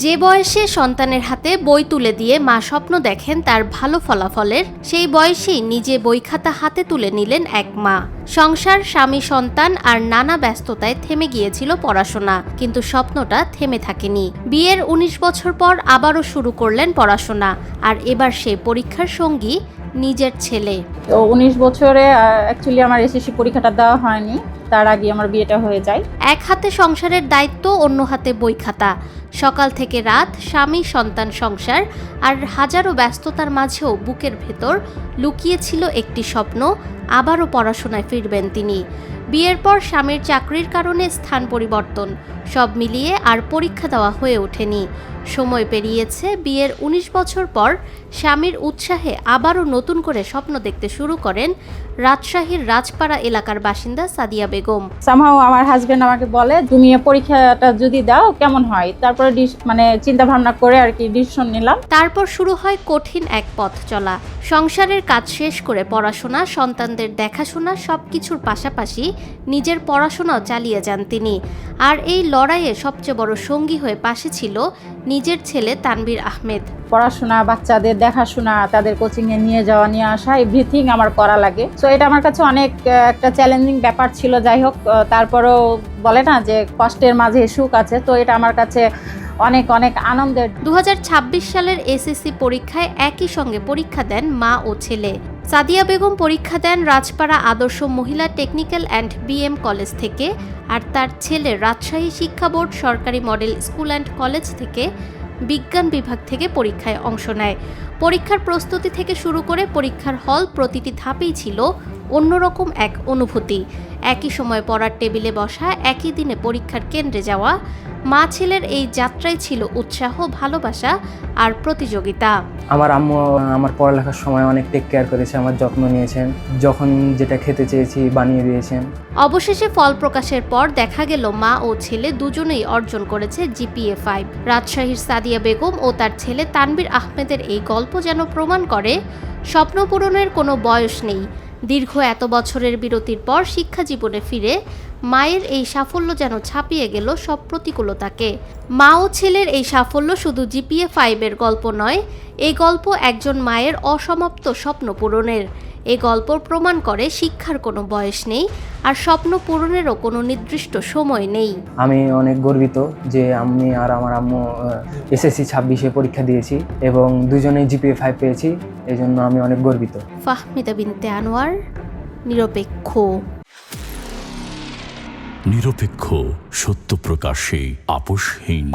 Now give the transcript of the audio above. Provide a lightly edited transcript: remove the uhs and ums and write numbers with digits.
যে বয়সে সন্তানের হাতে বই তুলে দিয়ে মা স্বপ্ন দেখেন তার ভালো ফলাফলের, সেই বয়সেই নিজে বই খাতা হাতে তুলে নিলেন এক মা। সংসার, স্বামী, সন্তান আর নানা ব্যস্ততায় থেমে গিয়েছিল পড়াশোনা, কিন্তু স্বপ্নটা থেমে থাকেনি। বিয়ের ১৯ বছর পর আবারও শুরু করলেন পড়াশোনা, আর এবার সেই পরীক্ষার সঙ্গী নিজের ছেলে। তো ১৯ বছরে অ্যাকচুয়ালি আমার এসএসসি পরিক্ষাটা দেওয়া হয়নি, তার আগে আমার বিয়েটা হয়ে যায়। এক হাতে সংসারের দায়িত্ব, অন্য হাতে বই খাতা। সকাল থেকে রাত, স্বামী, সন্তান, সংসার আর হাজারো ব্যস্ততার মাঝেও বুকের ভেতর লুকিয়েছিল একটি স্বপ্ন, আবারও পড়াশোনায় ফিরবেন তিনি। বিয়ের পর স্বামীর চাকরির কারণে স্থান পরিবর্তন, সব মিলিয়ে আর পরীক্ষা দেওয়া হয়ে ওঠেনি। সময় পেরিয়েছে, বিয়ের ১৯ বছর পর স্বামীর উৎসাহে আবারও নতুন করে স্বপ্ন দেখতে শুরু করেন রাজশাহীর রাজপাড়া এলাকার বাসিন্দা সাদিয়া বেগম। সামহাও আমার হাজবেন্ড আমাকে বলে, তুমি পরীক্ষাটা যদি দাও কেমন হয়। তারপরে চিন্তা ভাবনা করে আর কি ডিসিশন নিলাম। তারপর শুরু হয় কঠিন এক পথ চলা। সংসারের কাজ শেষ করে পড়াশোনা, সন্তানদের দেখাশোনা সবকিছুর পাশাপাশি নিজের পড়াশোনাও চালিয়ে যান তিনি। আর এই লড়াইয়ে সবচেয়ে বড় সঙ্গী হয়ে পাশে ছিল নিজের ছেলে তানভীর আহমেদ। পড়াশোনা, বাচ্চাদের দেখাশোনা, তাদের কোচিংয়ে নিয়ে যাওয়া নিয়ে আসা, এভরিথিং আমার করা লাগে। সো এটা আমার কাছে অনেক একটা চ্যালেঞ্জিং ব্যাপার ছিল। যাই হোক, তারপরেও বলে না যে কষ্টের মাঝে সুখ আছে, তো এটা আমার কাছে অনেক অনেক আনন্দের। ২০২৬ সালের এসএসসি পরীক্ষায় একই সঙ্গে পরীক্ষা দেন মা ও ছেলে। সাদিয়া বেগম পরীক্ষা দেন রাজপাড়া আদর্শ মহিলা টেকনিক্যাল অ্যান্ড বিএম কলেজ থেকে, আর তার ছেলে রাজশাহী শিক্ষা বোর্ড সরকারি মডেল স্কুল অ্যান্ড কলেজ থেকে বিজ্ঞান বিভাগ থেকে পরীক্ষায় অংশ নেয়। পরীক্ষার প্রস্তুতি থেকে শুরু করে পরীক্ষার হল, প্রতিটি ধাপেই ছিল অন্যরকম এক অনুভূতি। একই সময় পড়ার টেবিলে বসা, একই দিনে পরীক্ষার কেন্দ্রে যাওয়া, মা ছেলের এই যাত্রায় ছিল উৎসাহ, ভালোবাসা আর প্রতিযোগিতা। আমার আম্মু আমার পড়ালেখার সময় অনেক টেক কেয়ার করেছে, আমার যত্ন নিয়েছেন, যখন যেটা খেতে চেয়েছি বানিয়ে দিয়েছেন। অবশেষে ফল প্রকাশের পর দেখা গেল মা ও ছেলে দুজনেই অর্জন করেছে GPA 5। রাজশাহীর সাদিয়া বেগম ও তার ছেলে তানভীর আহমেদের এই গল্প যেন প্রমাণ করে স্বপ্ন পূরণের কোনো বয়স নেই। দীর্ঘ এত বছরের বিরতির পর শিক্ষা জীবনে ফিরে মায়ের এই সাফল্য যেন ছাপিয়ে গেল সব প্রতিকূলতাকে। মা ও ছেলের এই সাফল্য শুধু GPA 5-এর গল্প নয়, এই গল্প একজন মায়ের অসমাপ্ত স্বপ্ন পূরণের। এই গল্প প্রমাণ করে শিক্ষার কোনো বয়স নেই, আর স্বপ্ন পূরণেরও কোনো নির্দিষ্ট সময় নেই। আমি অনেক গর্বিত যে আমি আর আমার আম্মু এসএসসি 26-এ পরীক্ষা দিয়েছি এবং দুজনেই GPA 5 পেয়েছি, এই জন্য আমি অনেক গর্বিত। ফাহমিদা বিনতে আনোয়ার, নিরপেক্ষ। নিরপেক্ষ, সত্য প্রকাশে আপোষহীন।